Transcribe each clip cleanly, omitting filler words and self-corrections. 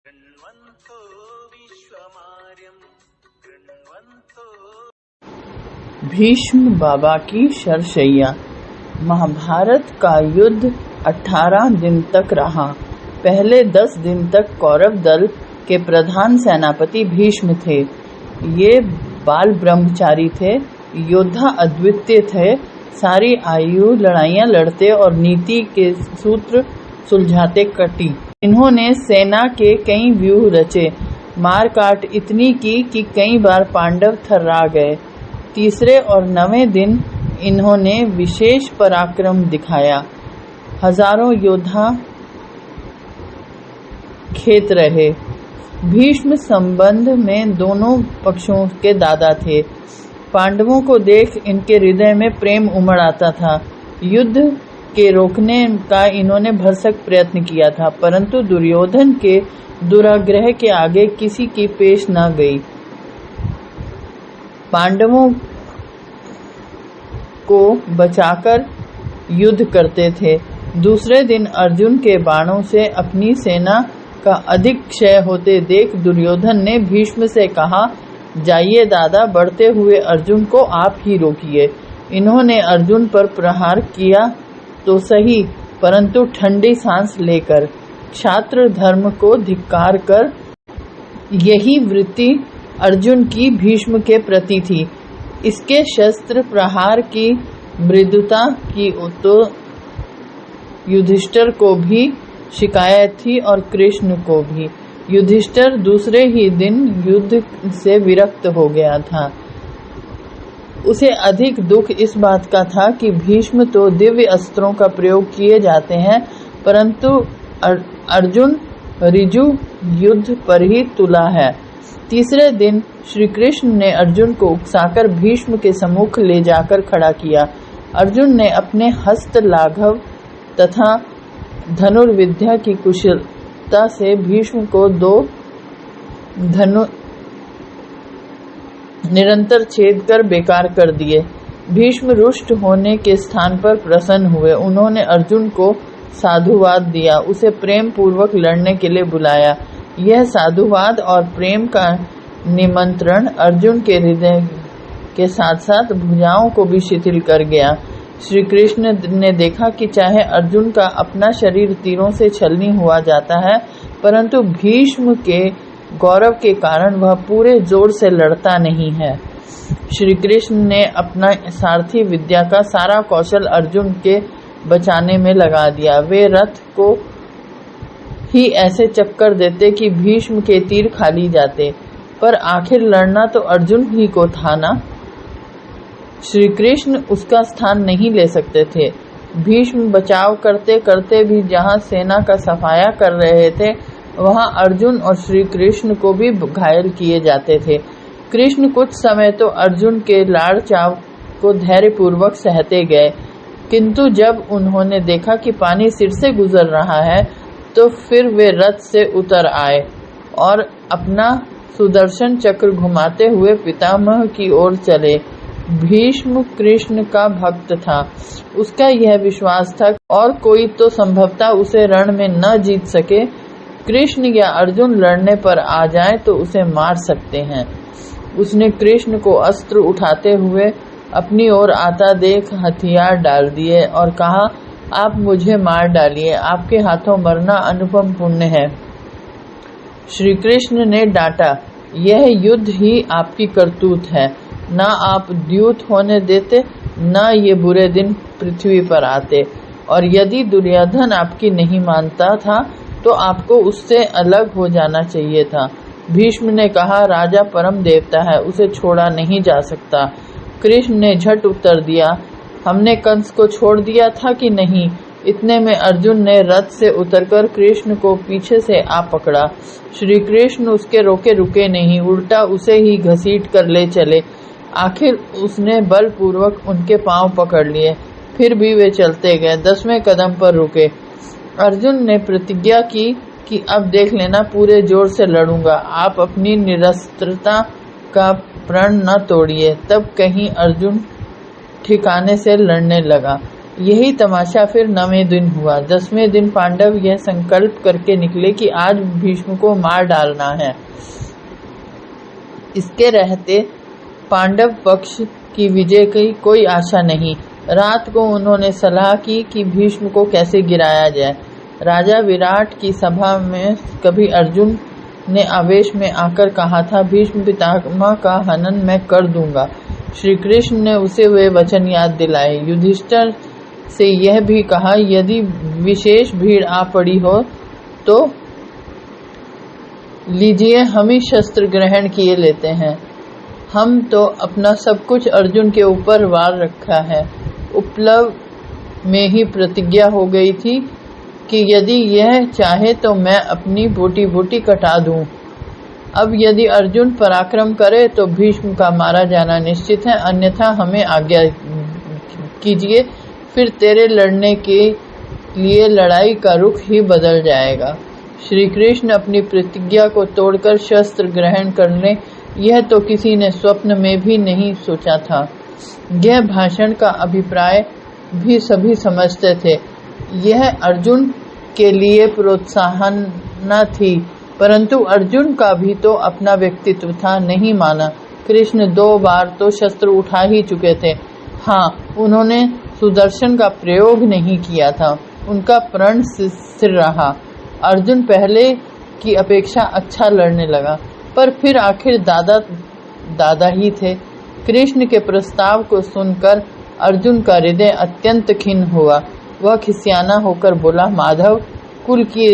कृण्वन्तो विश्वमार्यं कृण्वन्तो। भीष्म बाबा की शरशैया। महाभारत का युद्ध 18 दिन तक रहा। पहले 10 दिन तक कौरव दल के प्रधान सेनापति भीष्म थे। ये बाल ब्रह्मचारी थे, योद्धा अद्वितीय थे, सारी आयु लड़ाइयां लड़ते और नीति के सूत्र सुलझाते कटी। इन्होंने सेना के कई व्यूह रचे, मार काट इतनी की कि कई बार पांडव थर्रा गए। तीसरे और 9वें दिन इन्होंने विशेष पराक्रम दिखाया। हजारों योद्धा खेत रहे। भीष्म संबंध में दोनों पक्षों के दादा थे। पांडवों को देख इनके हृदय में प्रेम उमड़ आता था। युद्ध के रोकने का इन्होंने भरसक प्रयत्न किया था, परंतु दुर्योधन के दुराग्रह के आगे किसी की पेश न गई। पांडवों को बचाकर युद्ध करते थे। दूसरे दिन अर्जुन के बाणों से अपनी सेना का अधिक क्षय होते देख दुर्योधन ने भीष्म से कहा, जाइए दादा, बढ़ते हुए अर्जुन को आप ही रोकिए। इन्होंने अर्जुन पर प्रहार किया तो सही, परंतु ठंडी सांस लेकर, क्षात्र धर्म को धिक्कार कर। यही वृत्ति अर्जुन की भीष्म के प्रति थी। इसके शस्त्र प्रहार की मृदुता की तो युधिष्ठिर को भी शिकायत थी और कृष्ण को भी। युधिष्ठिर दूसरे ही दिन युद्ध से विरक्त हो गया था। उसे अधिक दुख इस बात का था कि भीष्म तो दिव्य अस्त्रों का प्रयोग किए जाते हैं, परंतु अर्जुन ऋजु युद्ध पर ही तुला है। तीसरे दिन श्री कृष्ण ने अर्जुन को उकसाकर भीष्म के सम्मुख ले जाकर खड़ा किया। अर्जुन ने अपने हस्त लाघव तथा धनुर्विद्या की कुशलता से भीष्म को 2 धनु निरंतर छेद कर बेकार कर दिए। भीष्म रुष्ट होने के स्थान पर प्रसन्न हुए। उन्होंने अर्जुन को साधुवाद दिया, उसे प्रेम पूर्वक लड़ने के लिए बुलाया। यह साधुवाद और प्रेम का निमंत्रण अर्जुन के हृदय के साथ साथ भुजाओं को भी शिथिल कर गया। श्री कृष्ण ने देखा कि चाहे अर्जुन का अपना शरीर तीरों से छलनी हुआ जाता है, परंतु भीष्म के गौरव के कारण वह पूरे जोर से लड़ता नहीं है। श्री कृष्ण ने अपना सारथी विद्या का सारा कौशल अर्जुन के बचाने में लगा दिया। वे रथ को ही ऐसे चक्कर देते कि भीष्म के तीर खाली जाते, पर आखिर लड़ना तो अर्जुन ही को था ना। श्री कृष्ण उसका स्थान नहीं ले सकते थे। भीष्म बचाव करते करते भी जहां सेना का सफाया कर रहे थे, वहां अर्जुन और श्री कृष्ण को भी घायल किए जाते थे। कृष्ण कुछ समय तो अर्जुन के लाड़ चाव को धैर्यपूर्वक सहते गए, किंतु जब उन्होंने देखा कि पानी सिर से गुजर रहा है, तो फिर वे रथ से उतर आए और अपना सुदर्शन चक्र घुमाते हुए पितामह की ओर चले। भीष्म कृष्ण का भक्त था। उसका यह विश्वास था और कोई तो संभवतः उसे रण में न जीत सके। कृष्ण या अर्जुन लड़ने पर आ जाए तो उसे मार सकते हैं। उसने कृष्ण को अस्त्र उठाते हुए अपनी ओर आता देख हथियार डाल दिए और कहा, आप मुझे मार डालिए, आपके हाथों मरना अनुपम पुण्य है। श्री कृष्ण ने डांटा, यह युद्ध ही आपकी करतूत है। न आप द्यूत होने देते, न ये बुरे दिन पृथ्वी पर आते। और यदि दुर्योधन आपकी नहीं मानता था तो आपको उससे अलग हो जाना चाहिए था। भीष्म ने कहा, राजा परम देवता है, उसे छोड़ा नहीं जा सकता। कृष्ण ने झट उत्तर दिया, हमने कंस को छोड़ दिया था कि नहीं। इतने में अर्जुन ने रथ से उतरकर कृष्ण को पीछे से आ पकड़ा। श्री कृष्ण उसके रोके रुके नहीं, उल्टा उसे ही घसीट कर ले चले। आखिर उसने बलपूर्वक उनके पांव पकड़ लिए, फिर भी वे चलते गए। 10वें कदम पर रुके। अर्जुन ने प्रतिज्ञा की कि अब देख लेना, पूरे जोर से लड़ूंगा, आप अपनी निरस्त्रता का प्रण न तोड़िए। तब कहीं अर्जुन ठिकाने से लड़ने लगा। यही तमाशा फिर 9वें दिन हुआ। 10वें दिन पांडव यह संकल्प करके निकले कि आज भीष्म को मार डालना है। इसके रहते पांडव पक्ष की विजय की कोई आशा नहीं। रात को उन्होंने सलाह की कि भीष्म को कैसे गिराया जाए। राजा विराट की सभा में कभी अर्जुन ने आवेश में आकर कहा था, भीष्म पितामह का हनन मैं कर दूंगा। श्री कृष्ण ने उसे वे वचन याद दिलाए। युधिष्ठिर से यह भी कहा, यदि विशेष भीड़ आ पड़ी हो तो लीजिए, हम ही शस्त्र ग्रहण किए लेते हैं। हम तो अपना सब कुछ अर्जुन के ऊपर वार रखा है। उपलव में ही प्रतिज्ञा हो गई थी कि यदि यह चाहे तो मैं अपनी बोटी बोटी कटा दूं। अब यदि अर्जुन पराक्रम करे तो भीष्म का मारा जाना निश्चित है, अन्यथा हमें आज्ञा कीजिए, फिर तेरे लड़ने के लिए लड़ाई का रुख ही बदल जाएगा। श्री कृष्ण अपनी प्रतिज्ञा को तोड़कर शस्त्र ग्रहण कर लें, यह तो किसी ने स्वप्न में भी नहीं सोचा था। यह भाषण का अभिप्राय भी सभी समझते थे। यह अर्जुन के लिए प्रोत्साहन न थी, परंतु अर्जुन का भी तो अपना व्यक्तित्व था, नहीं माना। कृष्ण 2 बार तो शस्त्र उठा ही चुके थे। हाँ, उन्होंने सुदर्शन का प्रयोग नहीं किया था, उनका प्रण स्थिर रहा। अर्जुन पहले की अपेक्षा अच्छा लड़ने लगा, पर फिर आखिर दादा ही थे। कृष्ण के प्रस्ताव को सुनकर अर्जुन का हृदय अत्यंत खिन्न हुआ। वह खिसियाना होकर बोला, माधव कुल की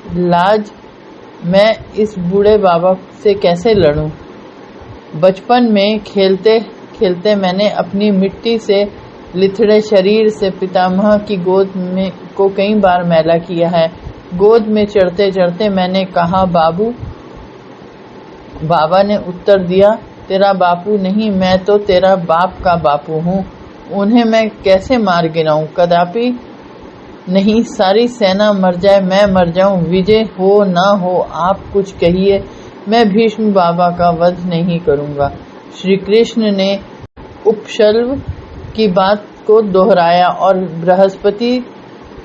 लाज, मैं इस बूढ़े बाबा से कैसे लड़ूं? बचपन में खेलते खेलते मैंने अपनी मिट्टी से लिथड़े शरीर से पितामह की गोद में को कई बार मैला किया है। गोद में चढ़ते चढ़ते मैंने कहा, बाबू। बाबा ने उत्तर दिया, तेरा बापू नहीं, मैं तो तेरा बाप का बापू हूँ। उन्हें मैं कैसे मार गिराऊं? कदापि नहीं। सारी सेना मर जाए, मैं मर जाऊं, विजय हो ना हो, आप कुछ कहिए, मैं भीष्म बाबा का वध नहीं करूंगा। श्री कृष्ण ने उपशल्व की बात को दोहराया और बृहस्पति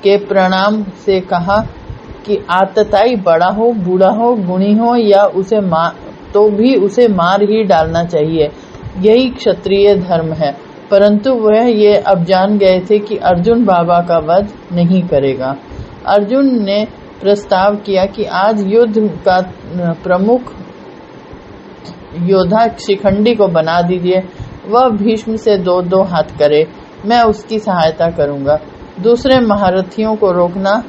के प्रणाम से कहा कि आतताई बड़ा हो, बूढ़ा हो, गुणी हो या उसे मार ही डालना चाहिए, यही क्षत्रिय धर्म है। परंतु वह ये अब जान गए थे कि अर्जुन बाबा का वध नहीं करेगा। अर्जुन ने प्रस्ताव किया कि आज युद्ध का प्रमुख योद्धा शिखंडी को बना दीजिए, वह भीष्म से 2-2 हाथ करे, मैं उसकी सहायता करूंगा। दूसरे महारथियों को रोकना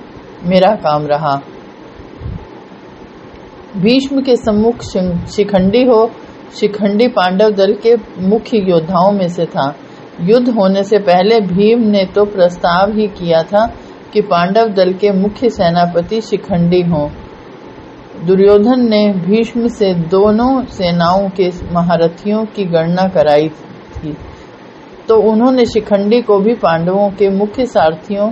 मेरा काम रहा। भीष्म के सम्मुख शिखंडी हो। शिखंडी पांडव दल के मुख्य योद्धाओं में से था। युद्ध होने से पहले भीम ने तो प्रस्ताव ही किया था कि पांडव दल के मुख्य सेनापति शिखंडी हों। दुर्योधन ने भीष्म से दोनों सेनाओं के महारथियों की गणना कराई थी, तो उन्होंने शिखंडी को भी पांडवों के मुख्य सारथियों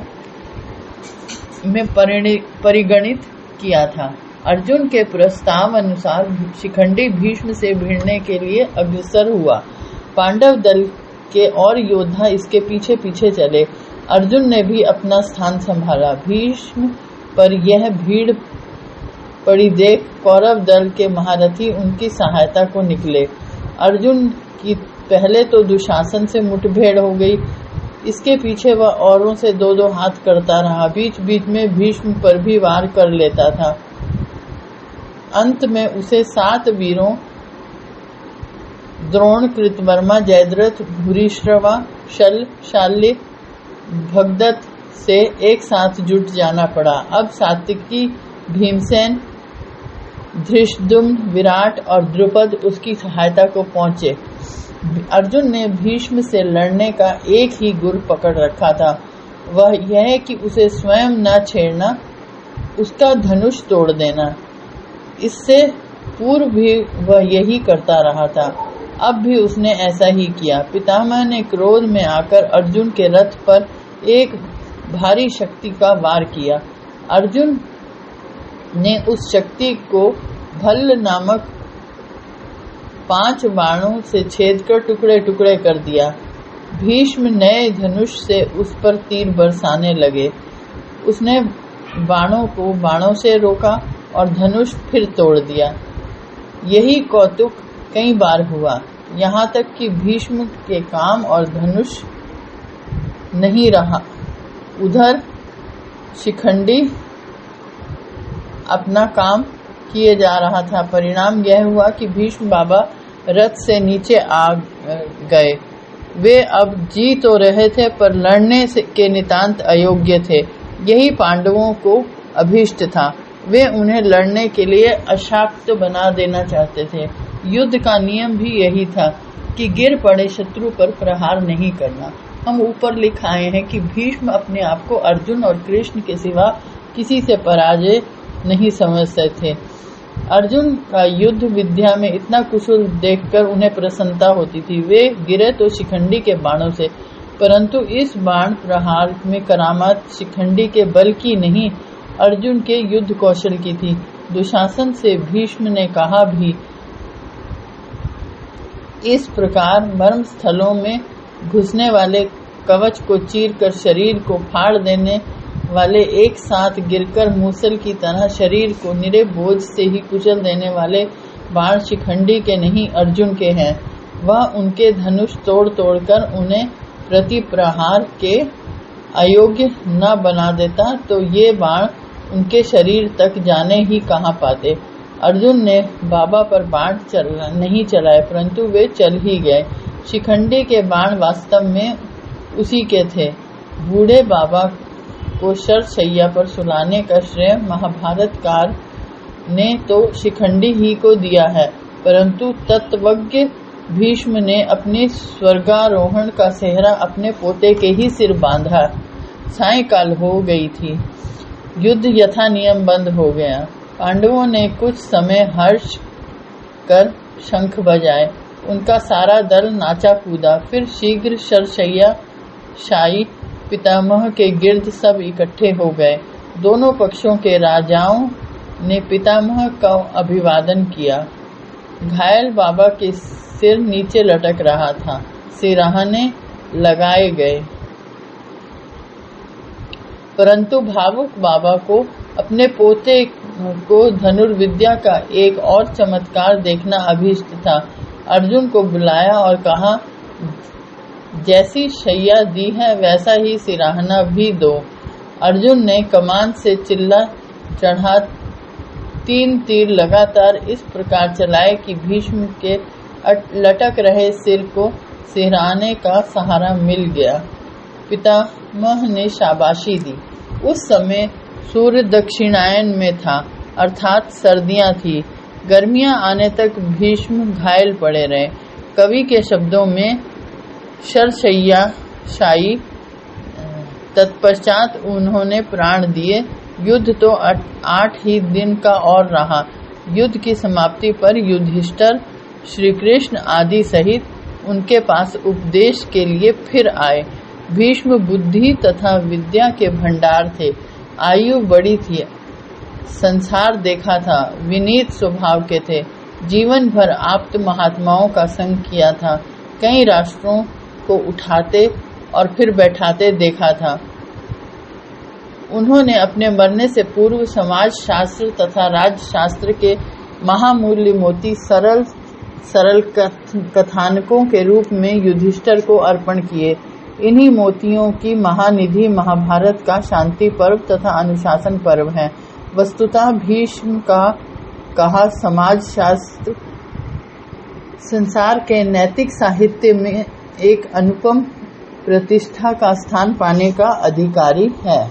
में परिगणित किया था। अर्जुन के प्रस्ताव अनुसार शिखंडी भीष्म से भिड़ने के लिए अग्रसर हुआ। पांडव दल के और योद्धा इसके पीछे पीछे चले। अर्जुन ने भी अपना स्थान संभाला। भीष्म पर यह भीड़ पड़ी देख कौरव दल के महारथी उनकी सहायता को निकले। अर्जुन की पहले तो दुशासन से मुठभेड़ हो गई, इसके पीछे वह औरों से 2-2 हाथ करता रहा। बीच बीच में भीष्म पर भी वार कर लेता था। अंत में उसे 7 वीरों द्रोण, कृतवर्मा, जयद्रथ, भूरिश्रवा, शल, शाल्य, भगदत्त से एक साथ जुट जाना पड़ा। अब सात्विकी, भीमसेन, धृष्टद्युम्न, विराट और द्रुपद उसकी सहायता को पहुंचे। अर्जुन ने भीष्म से लड़ने का एक ही गुर पकड़ रखा था, वह यह कि उसे स्वयं न छेड़ना, उसका धनुष तोड़ देना। इससे पूर्व भी वह यही करता रहा था, अब भी उसने ऐसा ही किया। पितामह ने क्रोध में आकर अर्जुन के रथ पर एक भारी शक्ति का वार किया। अर्जुन ने उस शक्ति को भल्ल नामक 5 बाणों से छेदकर टुकड़े टुकड़े कर दिया। भीष्म नए धनुष से उस पर तीर बरसाने लगे। उसने बाणों को बाणों से रोका और धनुष फिर तोड़ दिया। यही कौतुक कई बार हुआ, यहाँ तक कि भीष्म के काम और धनुष नहीं रहा। उधर शिखंडी अपना काम किए जा रहा था। परिणाम यह हुआ कि भीष्म बाबा रथ से नीचे आ गए। वे अब जी तो रहे थे, पर लड़ने के नितांत अयोग्य थे। यही पांडवों को अभीष्ट था। वे उन्हें लड़ने के लिए अशक्त बना देना चाहते थे। युद्ध का नियम भी यही था कि गिर पड़े शत्रु पर प्रहार नहीं करना। हम ऊपर लिख आए हैं कि भीष्म अपने आप को अर्जुन और कृष्ण के सिवा किसी से पराजय नहीं समझते थे। अर्जुन का युद्ध विद्या में इतना कुशल देखकर उन्हें प्रसन्नता होती थी। वे गिरे तो शिखंडी के बाणों से, परंतु इस बाण प्रहार में करामात शिखंडी के बल की नहीं, अर्जुन के युद्ध कौशल की थी। दुशासन से भीष्म ने कहा भी, इस प्रकार मर्म स्थलों में घुसने वाले कवच को चीरकर शरीर को फाड़ देने वाले, एक साथ गिरकर मूसल की तरह शरीर को निरे बोझ से ही कुचल देने वाले बाण शिखंडी के नहीं, अर्जुन के हैं। वह उनके धनुष तोड़ तोड़कर उन्हें प्रति प्रहार के अयोग्य न बना देता तो ये बाण उनके शरीर तक जाने ही कहाँ पाते। अर्जुन ने बाबा पर बाण नहीं चलाए, परंतु वे चल ही गए। शिखंडी के बाण वास्तव में उसी के थे। बूढ़े बाबा को शरशैया पर सुलाने का श्रेय महाभारतकार ने तो शिखंडी ही को दिया है, परंतु तत्वज्ञ भीष्म ने अपनी स्वर्गारोहण का सेहरा अपने पोते के ही सिर बांधा। सायंकाल हो गई थी। युद्ध यथा नियम बंद हो गया। पांडवों ने कुछ समय हर्ष कर शंख बजाए। उनका सारा दल नाचा कूदा। फिर शीघ्र शरशैया शाही पितामह के गिर्द सब इकट्ठे हो गए। दोनों पक्षों के राजाओं ने पितामह का अभिवादन किया। घायल बाबा के सिर नीचे लटक रहा था। सिराहने लगाए गए, परंतु भावुक बाबा को अपने पोते को धनुर्विद्या का एक और चमत्कार देखना अभीष्ट था। अर्जुन को बुलाया और कहा, जैसी शैया दी है वैसा ही सिराहना भी दो। अर्जुन ने कमान से चिल्ला चढ़ा 3 तीर लगातार इस प्रकार चलाए कि भीष्म के लटक रहे सिर को सिराहने का सहारा मिल गया। पितामह ने शाबाशी दी। उस समय सूर्य दक्षिणायन में था, अर्थात सर्दियां थी। गर्मियां आने तक भीष्म घायल पड़े रहे। कवि के शब्दों में शरशैया शाही, तत्पश्चात उन्होंने प्राण दिए। युद्ध तो 8 ही दिन का और रहा। युद्ध की समाप्ति पर युधिष्ठिर, श्री कृष्ण आदि सहित उनके पास उपदेश के लिए फिर आए। भीष्म बुद्धि तथा विद्या के भंडार थे। आयु बड़ी थी, संसार देखा था, विनीत स्वभाव के थे। जीवन भर आप्त महात्माओं का संग किया था। कई राष्ट्रों को उठाते और फिर बैठाते देखा था। उन्होंने अपने मरने से पूर्व समाज शास्त्र तथा राज्य शास्त्र के महामूल्य मोती सरल कथानकों के रूप में युधिष्ठिर को अर्पण किए। इन्हीं मोतियों की महानिधि महाभारत का शांति पर्व तथा अनुशासन पर्व है। वस्तुतः भीष्म का कहा समाज शास्त्र संसार के नैतिक साहित्य में एक अनुपम प्रतिष्ठा का स्थान पाने का अधिकारी है।